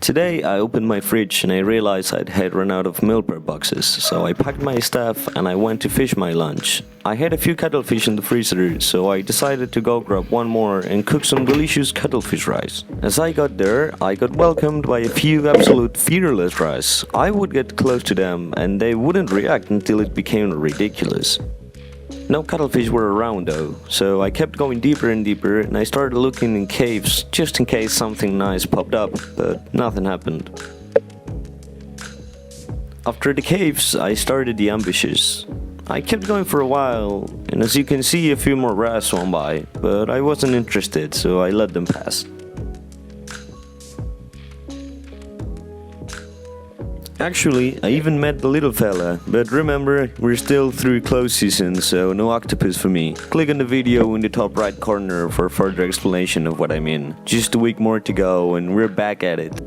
Today I opened my fridge and I realized I had run out of Milper boxes, so I packed my stuff and I went to fish my lunch. I had a few cuttlefish in the freezer, so I decided to go grab one more and cook some delicious cuttlefish rice. As I got there, I got welcomed by a few absolute fearless rice. I would get close to them and they wouldn't react until it became ridiculous. No cuttlefish were around though, so I kept going deeper and deeper and I started looking in caves just in case something nice popped up, but nothing happened. After the caves, I started the ambushes. I kept going for a while, and as you can see, a few more wrasse swam by, but I wasn't interested, so I let them pass. Actually, I even met the little fella, but remember, we're still through close season, so no octopus for me. Click on the video in the top right corner for further explanation of what I mean. Just a week more to go and we're back at it.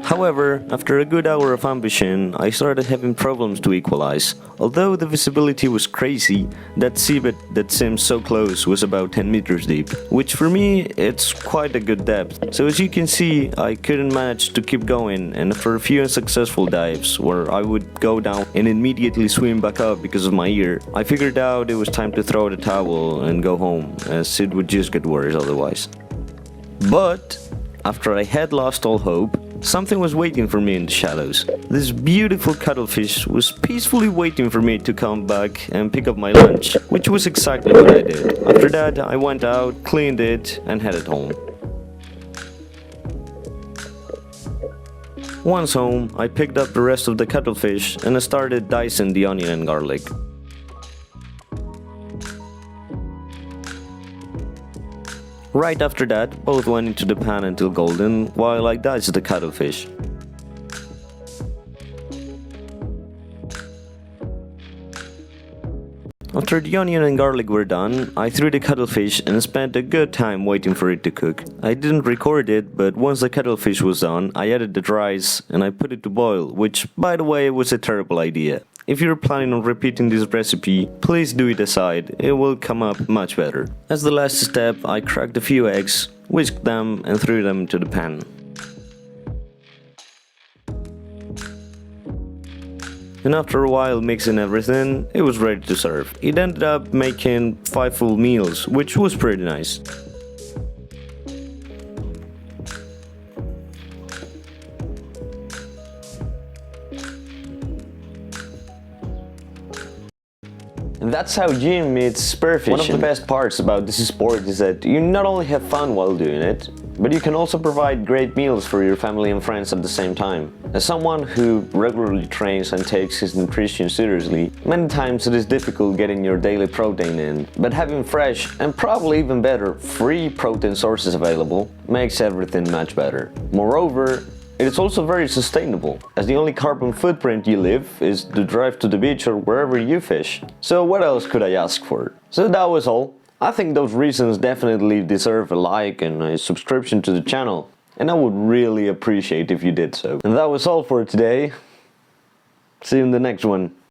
However, after a good hour of ambushing, I started having problems to equalize. Although the visibility was crazy, that seabed that seemed so close was about 10 meters deep, which for me, it's quite a good depth. So as you can see, I couldn't manage to keep going, and after a few unsuccessful dives, where I would go down and immediately swim back up because of my ear, I figured out it was time to throw the towel and go home, as it would just get worse otherwise. But after I had lost all hope, something was waiting for me in the shadows. This beautiful cuttlefish was peacefully waiting for me to come back and pick up my lunch, which was exactly what I did. After that, I went out, cleaned it, and headed home. Once home, I picked up the rest of the cuttlefish and I started dicing the onion and garlic. Right after that, both went into the pan until golden, while I diced the cuttlefish. After the onion and garlic were done, I threw the cuttlefish and spent a good time waiting for it to cook. I didn't record it, but once the cuttlefish was done, I added the rice and I put it to boil, which, by the way, was a terrible idea. If you're planning on repeating this recipe, please do it aside, it will come up much better. As the last step, I cracked a few eggs, whisked them and threw them into the pan. And after a while mixing everything, it was ready to serve. It ended up making 5 full meals, which was pretty nice. And that's how Jim meets spearfishing. One of the best parts about this sport is that you not only have fun while doing it, but you can also provide great meals for your family and friends at the same time. As someone who regularly trains and takes his nutrition seriously, many times it is difficult getting your daily protein in, but having fresh and probably even better free protein sources available makes everything much better. Moreover, it is also very sustainable, as the only carbon footprint you leave is the drive to the beach or wherever you fish. So what else could I ask for? So that was all. I think those reasons definitely deserve a like and a subscription to the channel, and I would really appreciate if you did so. And that was all for today. See you in the next one.